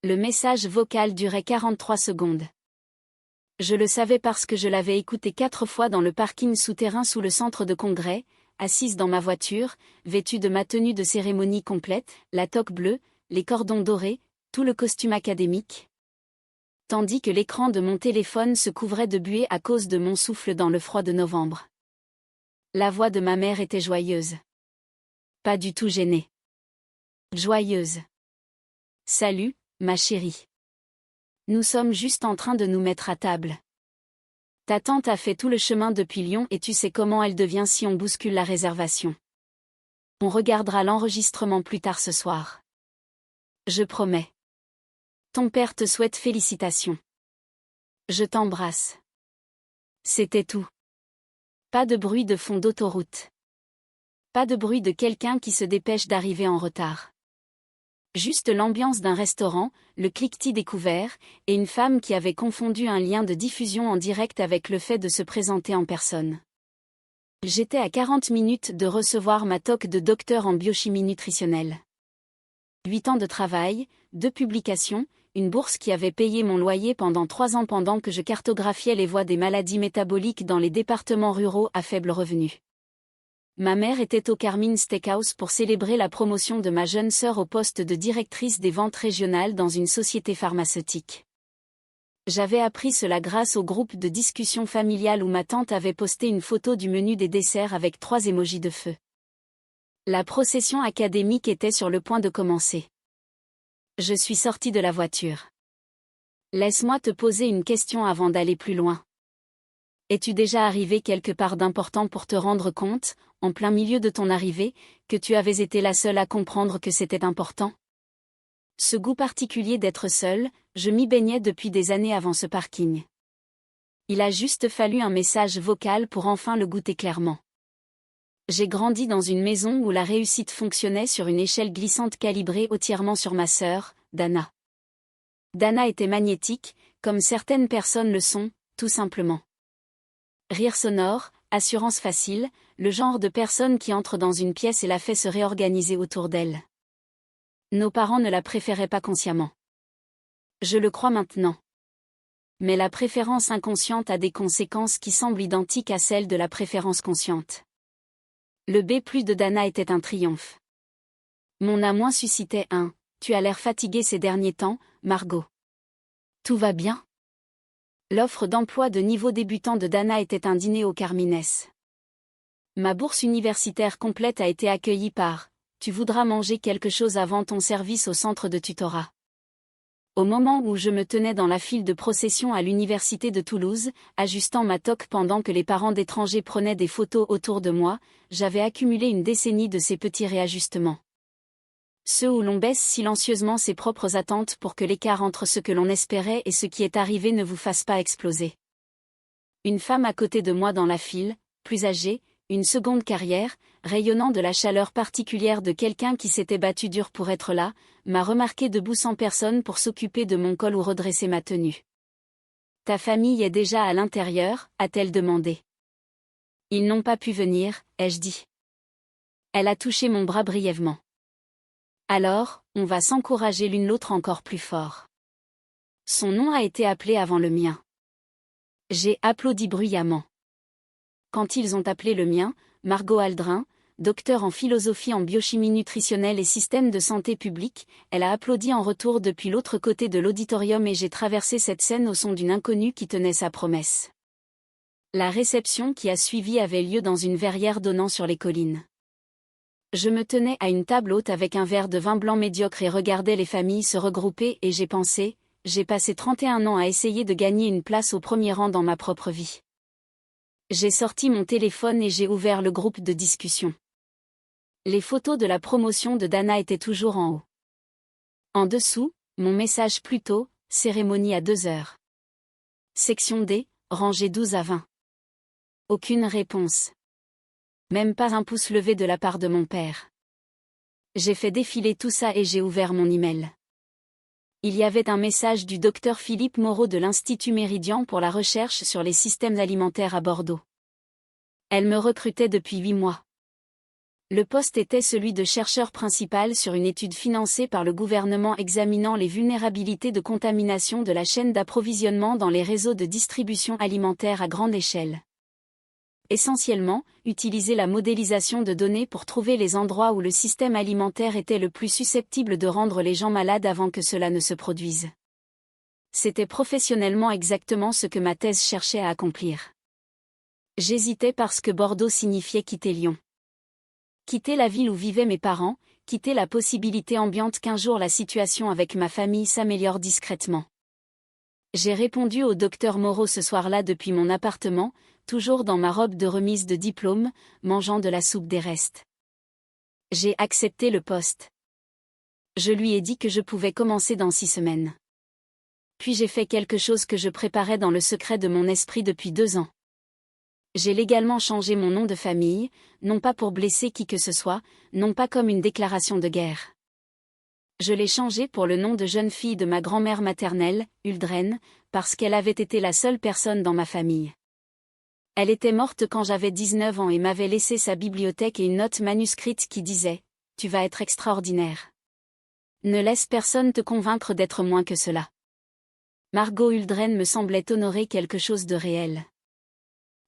Le message vocal durait 43 secondes. Je le savais parce que je l'avais écouté 4 fois dans le parking souterrain sous le centre de congrès, assise dans ma voiture, vêtue de ma tenue de cérémonie complète, la toque bleue, les cordons dorés, tout le costume académique. Tandis que l'écran de mon téléphone se couvrait de buée à cause de mon souffle dans le froid de novembre. La voix de ma mère était joyeuse. Pas du tout gênée. Joyeuse. Salut, ma chérie. Nous sommes juste en train de nous mettre à table. Ta tante a fait tout le chemin depuis Lyon et tu sais comment elle devient si on bouscule la réservation. On regardera l'enregistrement plus tard ce soir. Je promets. Ton père te souhaite félicitations. Je t'embrasse. C'était tout. Pas de bruit de fond d'autoroute. Pas de bruit de quelqu'un qui se dépêche d'arriver en retard. Juste l'ambiance d'un restaurant, le cliquetis des couverts, et une femme qui avait confondu un lien de diffusion en direct avec le fait de se présenter en personne. J'étais à 40 minutes de recevoir ma toque de docteur en biochimie nutritionnelle. 8 ans de travail, 2 publications, une bourse qui avait payé mon loyer pendant 3 ans pendant que je cartographiais les voies des maladies métaboliques dans les départements ruraux à faible revenu. Ma mère était au Carmine Steakhouse pour célébrer la promotion de ma jeune sœur au poste de directrice des ventes régionales dans une société pharmaceutique. J'avais appris cela grâce au groupe de discussion familiale où ma tante avait posté une photo du menu des desserts avec 3 émojis de feu. La procession académique était sur le point de commencer. Je suis sortie de la voiture. Laisse-moi te poser une question avant d'aller plus loin. Es-tu déjà arrivé quelque part d'important pour te rendre compte, en plein milieu de ton arrivée, que tu avais été la seule à comprendre que c'était important? Ce goût particulier d'être seule, je m'y baignais depuis des années avant ce parking. Il a juste fallu un message vocal pour enfin le goûter clairement. J'ai grandi dans une maison où la réussite fonctionnait sur une échelle glissante calibrée entièrement sur ma sœur, Dana. Dana était magnétique, comme certaines personnes le sont, tout simplement. Rire sonore, assurance facile, le genre de personne qui entre dans une pièce et la fait se réorganiser autour d'elle. Nos parents ne la préféraient pas consciemment. Je le crois maintenant. Mais la préférence inconsciente a des conséquences qui semblent identiques à celles de la préférence consciente. Le B+ de Dana était un triomphe. Mon A- suscitait un « Tu as l'air fatiguée ces derniers temps, Margot. Tout va bien ?» L'offre d'emploi de niveau débutant de Dana était un dîner au Carmines. Ma bourse universitaire complète a été accueillie par « Tu voudras manger quelque chose avant ton service au centre de tutorat ?» Au moment où je me tenais dans la file de procession à l'université de Toulouse, ajustant ma toque pendant que les parents d'étrangers prenaient des photos autour de moi, j'avais accumulé une décennie de ces petits réajustements. Ceux où l'on baisse silencieusement ses propres attentes pour que l'écart entre ce que l'on espérait et ce qui est arrivé ne vous fasse pas exploser. Une femme à côté de moi dans la file, plus âgée, une seconde carrière, rayonnant de la chaleur particulière de quelqu'un qui s'était battu dur pour être là, m'a remarqué debout sans personne pour s'occuper de mon col ou redresser ma tenue. « Ta famille est déjà à l'intérieur ?» a-t-elle demandé. « Ils n'ont pas pu venir » ai-je dit. Elle a touché mon bras brièvement. Alors, on va s'encourager l'une l'autre encore plus fort. Son nom a été appelé avant le mien. J'ai applaudi bruyamment. Quand ils ont appelé le mien, Margot Aldrin, docteur en philosophie en biochimie nutritionnelle et système de santé publique, elle a applaudi en retour depuis l'autre côté de l'auditorium et j'ai traversé cette scène au son d'une inconnue qui tenait sa promesse. La réception qui a suivi avait lieu dans une verrière donnant sur les collines. Je me tenais à une table haute avec un verre de vin blanc médiocre et regardais les familles se regrouper et j'ai pensé, j'ai passé 31 ans à essayer de gagner une place au premier rang dans ma propre vie. J'ai sorti mon téléphone et j'ai ouvert le groupe de discussion. Les photos de la promotion de Dana étaient toujours en haut. En dessous, mon message plus tôt, cérémonie à 2h. Section D, rangée 12 à 20. Aucune réponse. Même pas un pouce levé de la part de mon père. J'ai fait défiler tout ça et j'ai ouvert mon email. Il y avait un message du docteur Philippe Moreau de l'Institut Méridien pour la recherche sur les systèmes alimentaires à Bordeaux. Elle me recrutait depuis 8 mois. Le poste était celui de chercheur principal sur une étude financée par le gouvernement examinant les vulnérabilités de contamination de la chaîne d'approvisionnement dans les réseaux de distribution alimentaire à grande échelle. Essentiellement, utiliser la modélisation de données pour trouver les endroits où le système alimentaire était le plus susceptible de rendre les gens malades avant que cela ne se produise. C'était professionnellement exactement ce que ma thèse cherchait à accomplir. J'hésitais parce que Bordeaux signifiait quitter Lyon. Quitter la ville où vivaient mes parents, quitter la possibilité ambiante qu'un jour la situation avec ma famille s'améliore discrètement. J'ai répondu au docteur Moreau ce soir-là depuis mon appartement, toujours dans ma robe de remise de diplôme, mangeant de la soupe des restes. J'ai accepté le poste. Je lui ai dit que je pouvais commencer dans 6 semaines. Puis j'ai fait quelque chose que je préparais dans le secret de mon esprit depuis 2 ans. J'ai légalement changé mon nom de famille, non pas pour blesser qui que ce soit, non pas comme une déclaration de guerre. Je l'ai changé pour le nom de jeune fille de ma grand-mère maternelle, Huldren, parce qu'elle avait été la seule personne dans ma famille. Elle était morte quand j'avais 19 ans et m'avait laissé sa bibliothèque et une note manuscrite qui disait « Tu vas être extraordinaire. Ne laisse personne te convaincre d'être moins que cela. » Margot Huldren me semblait honorer quelque chose de réel.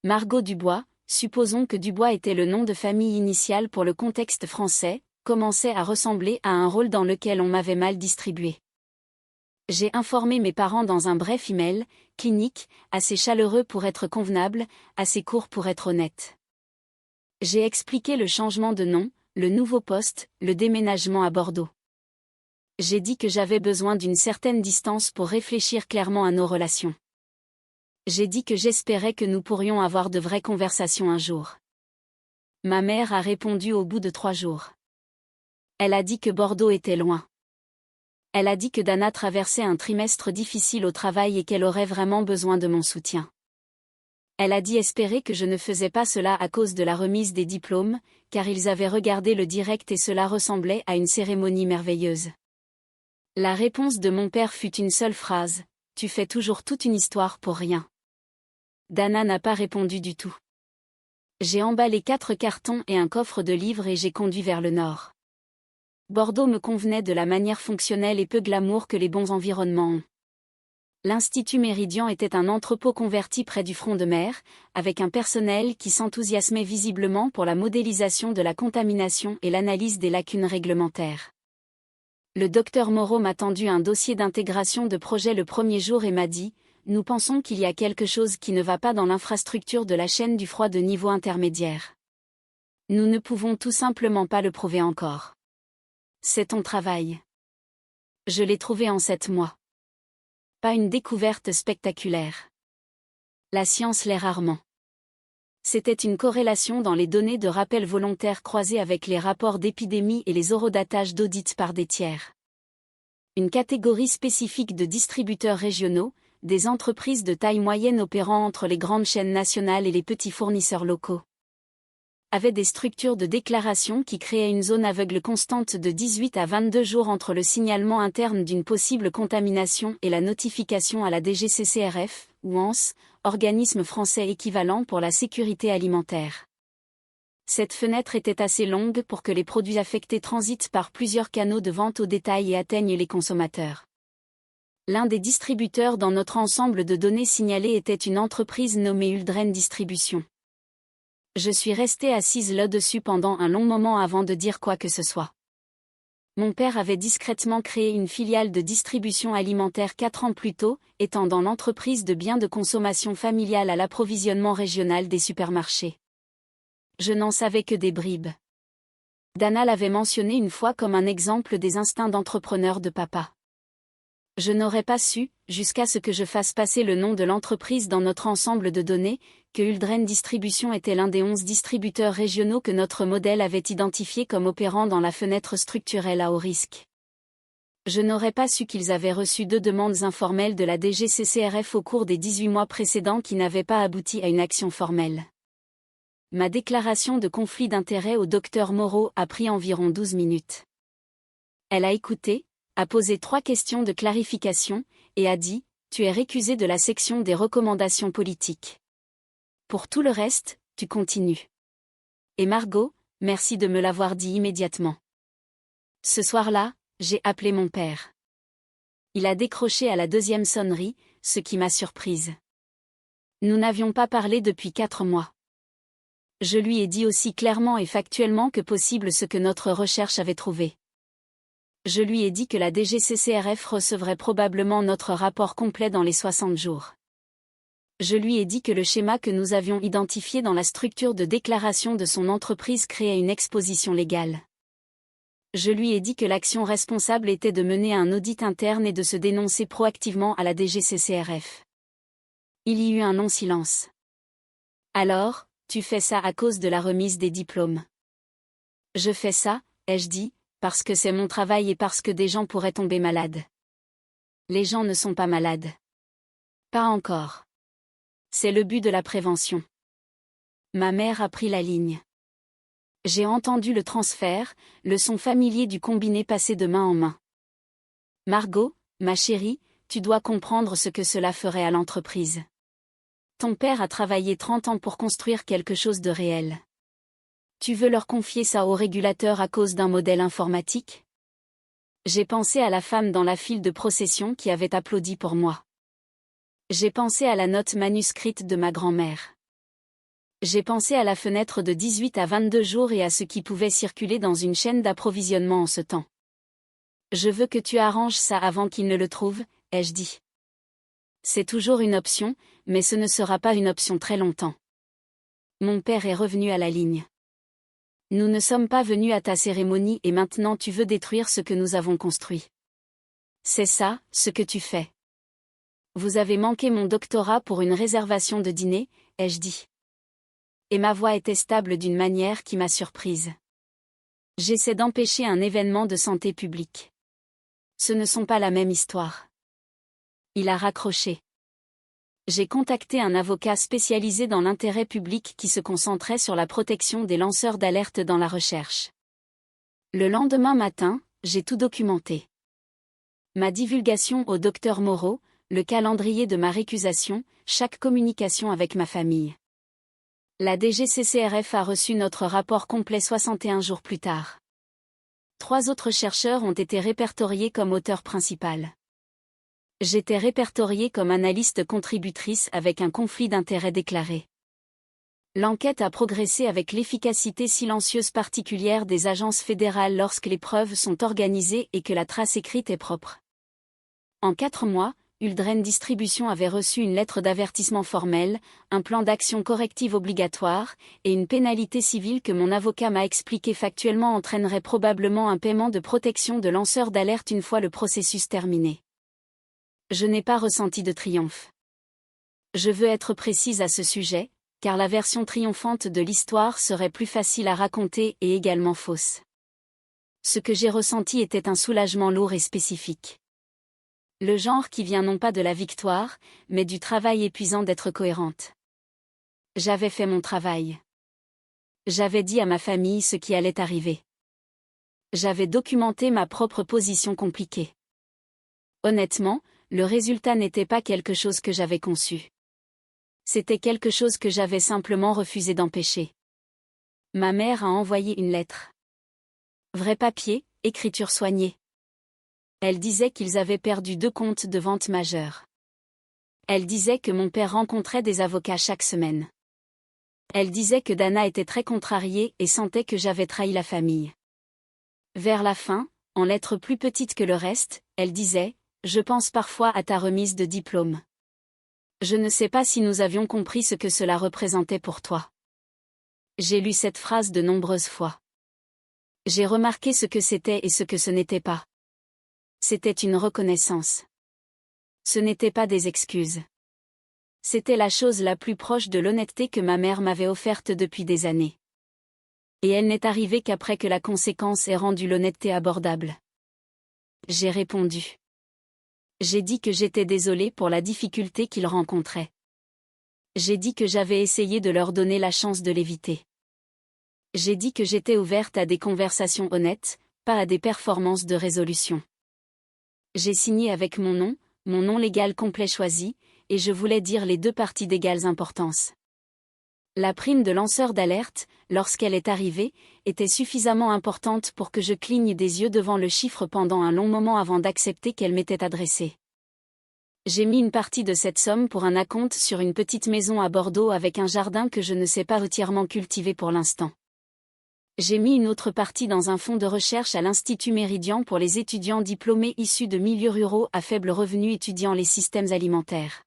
Margot Dubois, supposons que Dubois était le nom de famille initial pour le contexte français, commençait à ressembler à un rôle dans lequel on m'avait mal distribué. J'ai informé mes parents dans un bref email, clinique, assez chaleureux pour être convenable, assez court pour être honnête. J'ai expliqué le changement de nom, le nouveau poste, le déménagement à Bordeaux. J'ai dit que j'avais besoin d'une certaine distance pour réfléchir clairement à nos relations. J'ai dit que j'espérais que nous pourrions avoir de vraies conversations un jour. Ma mère a répondu au bout de 3 jours. Elle a dit que Bordeaux était loin. Elle a dit que Dana traversait un trimestre difficile au travail et qu'elle aurait vraiment besoin de mon soutien. Elle a dit espérer que je ne faisais pas cela à cause de la remise des diplômes, car ils avaient regardé le direct et cela ressemblait à une cérémonie merveilleuse. La réponse de mon père fut une seule phrase, « Tu fais toujours toute une histoire pour rien. » Dana n'a pas répondu du tout. J'ai emballé 4 cartons et un coffre de livres et j'ai conduit vers le nord. Bordeaux me convenait de la manière fonctionnelle et peu glamour que les bons environnements ont. L'Institut Méridian était un entrepôt converti près du front de mer, avec un personnel qui s'enthousiasmait visiblement pour la modélisation de la contamination et l'analyse des lacunes réglementaires. Le docteur Moreau m'a tendu un dossier d'intégration de projet le premier jour et m'a dit « Nous pensons qu'il y a quelque chose qui ne va pas dans l'infrastructure de la chaîne du froid de niveau intermédiaire. Nous ne pouvons tout simplement pas le prouver encore. C'est ton travail. » Je l'ai trouvé en 7 mois. Pas une découverte spectaculaire. La science l'est rarement. C'était une corrélation dans les données de rappel volontaire croisées avec les rapports d'épidémie et les horodatages d'audit par des tiers. Une catégorie spécifique de distributeurs régionaux, des entreprises de taille moyenne opérant entre les grandes chaînes nationales et les petits fournisseurs locaux. Avait des structures de déclaration qui créaient une zone aveugle constante de 18 à 22 jours entre le signalement interne d'une possible contamination et la notification à la DGCCRF, ou ANS, organisme français équivalent pour la sécurité alimentaire. Cette fenêtre était assez longue pour que les produits affectés transitent par plusieurs canaux de vente au détail et atteignent les consommateurs. L'un des distributeurs dans notre ensemble de données signalées était une entreprise nommée Huldren Distribution. Je suis restée assise là-dessus pendant un long moment avant de dire quoi que ce soit. Mon père avait discrètement créé une filiale de distribution alimentaire 4 ans plus tôt, étendant l'entreprise de biens de consommation familiale à l'approvisionnement régional des supermarchés. Je n'en savais que des bribes. Dana l'avait mentionné une fois comme un exemple des instincts d'entrepreneur de papa. Je n'aurais pas su, jusqu'à ce que je fasse passer le nom de l'entreprise dans notre ensemble de données, que Huldren Distribution était l'un des 11 distributeurs régionaux que notre modèle avait identifiés comme opérant dans la fenêtre structurelle à haut risque. Je n'aurais pas su qu'ils avaient reçu 2 demandes informelles de la DGCCRF au cours des 18 mois précédents qui n'avaient pas abouti à une action formelle. Ma déclaration de conflit d'intérêts au docteur Moreau a pris environ 12 minutes. Elle a écouté, a posé 3 questions de clarification, et a dit « Tu es récusé de la section des recommandations politiques. Pour tout le reste, tu continues. » Et Margot, Merci de me l'avoir dit immédiatement. Ce soir-là, j'ai appelé mon père. Il a décroché à la deuxième sonnerie, ce qui m'a surprise. Nous n'avions pas parlé depuis 4 mois. Je lui ai dit aussi clairement et factuellement que possible ce que notre recherche avait trouvé. Je lui ai dit que la DGCCRF recevrait probablement notre rapport complet dans les 60 jours. Je lui ai dit que le schéma que nous avions identifié dans la structure de déclaration de son entreprise créait une exposition légale. Je lui ai dit que l'action responsable était de mener un audit interne et de se dénoncer proactivement à la DGCCRF. Il y eut un non-silence. Alors, tu fais ça à cause de la remise des diplômes. Je fais ça, ai-je dit, parce que c'est mon travail et parce que des gens pourraient tomber malades. Les gens ne sont pas malades. Pas encore. C'est le but de la prévention. Ma mère a pris la ligne. J'ai entendu le transfert, le son familier du combiné passer de main en main. Margot, ma chérie, tu dois comprendre ce que cela ferait à l'entreprise. Ton père a travaillé 30 ans pour construire quelque chose de réel. Tu veux leur confier ça au régulateur à cause d'un modèle informatique? J'ai pensé à la femme dans la file de procession qui avait applaudi pour moi. J'ai pensé à la note manuscrite de ma grand-mère. J'ai pensé à la fenêtre de 18 à 22 jours et à ce qui pouvait circuler dans une chaîne d'approvisionnement en ce temps. Je veux que tu arranges ça avant qu'il ne le trouve, ai-je dit. C'est toujours une option, mais ce ne sera pas une option très longtemps. Mon père est revenu à la ligne. Nous ne sommes pas venus à ta cérémonie et maintenant tu veux détruire ce que nous avons construit. C'est ça, ce que tu fais. Vous avez manqué mon doctorat pour une réservation de dîner, ai-je dit. Et ma voix était stable d'une manière qui m'a surprise. J'essaie d'empêcher un événement de santé publique. Ce ne sont pas la même histoire. Il a raccroché. J'ai contacté un avocat spécialisé dans l'intérêt public qui se concentrait sur la protection des lanceurs d'alerte dans la recherche. Le lendemain matin, j'ai tout documenté. Ma divulgation au docteur Moreau, le calendrier de ma récusation, chaque communication avec ma famille. La DGCCRF a reçu notre rapport complet 61 jours plus tard. 3 autres chercheurs ont été répertoriés comme auteurs principaux. J'étais répertoriée comme analyste contributrice avec un conflit d'intérêts déclaré. L'enquête a progressé avec l'efficacité silencieuse particulière des agences fédérales lorsque les preuves sont organisées et que la trace écrite est propre. En 4 mois, Uldren Distribution avait reçu une lettre d'avertissement formelle, un plan d'action corrective obligatoire, et une pénalité civile que mon avocat m'a expliqué factuellement entraînerait probablement un paiement de protection de lanceur d'alerte une fois le processus terminé. Je n'ai pas ressenti de triomphe. Je veux être précise à ce sujet, car la version triomphante de l'histoire serait plus facile à raconter et également fausse. Ce que j'ai ressenti était un soulagement lourd et spécifique. Le genre qui vient non pas de la victoire, mais du travail épuisant d'être cohérente. J'avais fait mon travail. J'avais dit à ma famille ce qui allait arriver. J'avais documenté ma propre position compliquée. Honnêtement, le résultat n'était pas quelque chose que j'avais conçu. C'était quelque chose que j'avais simplement refusé d'empêcher. Ma mère a envoyé une lettre. Vrai papier, écriture soignée. Elle disait qu'ils avaient perdu 2 comptes de vente majeurs. Elle disait que mon père rencontrait des avocats chaque semaine. Elle disait que Dana était très contrariée et sentait que j'avais trahi la famille. Vers la fin, en lettres plus petites que le reste, elle disait « Je pense parfois à ta remise de diplôme. Je ne sais pas si nous avions compris ce que cela représentait pour toi. » J'ai lu cette phrase de nombreuses fois. J'ai remarqué ce que c'était et ce que ce n'était pas. C'était une reconnaissance. Ce n'était pas des excuses. C'était la chose la plus proche de l'honnêteté que ma mère m'avait offerte depuis des années. Et elle n'est arrivée qu'après que la conséquence ait rendu l'honnêteté abordable. J'ai répondu. J'ai dit que j'étais désolée pour la difficulté qu'ils rencontraient. J'ai dit que j'avais essayé de leur donner la chance de l'éviter. J'ai dit que j'étais ouverte à des conversations honnêtes, pas à des performances de résolution. J'ai signé avec mon nom légal complet choisi, et je voulais dire les 2 parties d'égales importance. La prime de lanceur d'alerte, lorsqu'elle est arrivée, était suffisamment importante pour que je cligne des yeux devant le chiffre pendant un long moment avant d'accepter qu'elle m'était adressée. J'ai mis une partie de cette somme pour un acompte sur une petite maison à Bordeaux avec un jardin que je ne sais pas entièrement cultiver pour l'instant. J'ai mis une autre partie dans un fonds de recherche à l'Institut Méridian pour les étudiants diplômés issus de milieux ruraux à faible revenu étudiant les systèmes alimentaires.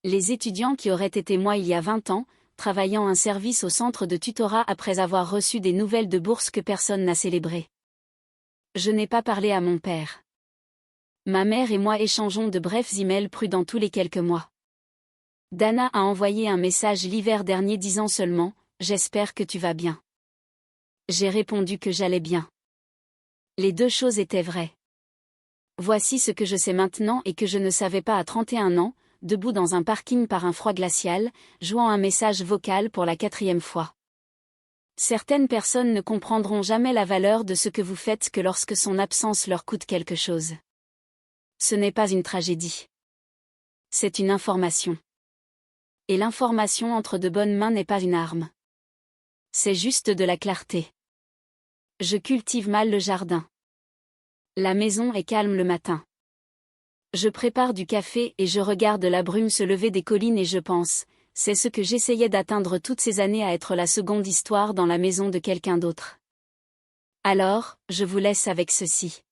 Les étudiants qui auraient été moi il y a 20 ans, travaillant un service au centre de tutorat après avoir reçu des nouvelles de bourse que personne n'a célébrées. Je n'ai pas parlé à mon père. Ma mère et moi échangeons de brefs emails prudents tous les quelques mois. Dana a envoyé un message l'hiver dernier disant seulement « J'espère que tu vas bien ». J'ai répondu que j'allais bien. Les deux choses étaient vraies. Voici ce que je sais maintenant et que je ne savais pas à 31 ans, debout dans un parking par un froid glacial, jouant un message vocal pour la 4e fois. Certaines personnes ne comprendront jamais la valeur de ce que vous faites que lorsque son absence leur coûte quelque chose. Ce n'est pas une tragédie. C'est une information. Et l'information entre de bonnes mains n'est pas une arme. C'est juste de la clarté. Je cultive mal le jardin. La maison est calme le matin. Je prépare du café et je regarde la brume se lever des collines et je pense, c'est ce que j'essayais d'atteindre toutes ces années à être la seconde histoire dans la maison de quelqu'un d'autre. Alors, je vous laisse avec ceci.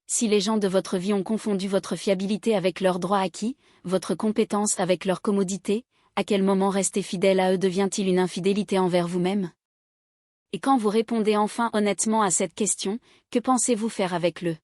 Si les gens de votre vie ont confondu votre fiabilité avec leurs droits acquis, votre compétence avec leur commodité, à quel moment rester fidèle à eux devient-il une infidélité envers vous-même? Et quand vous répondez enfin honnêtement à cette question, que pensez-vous faire avec le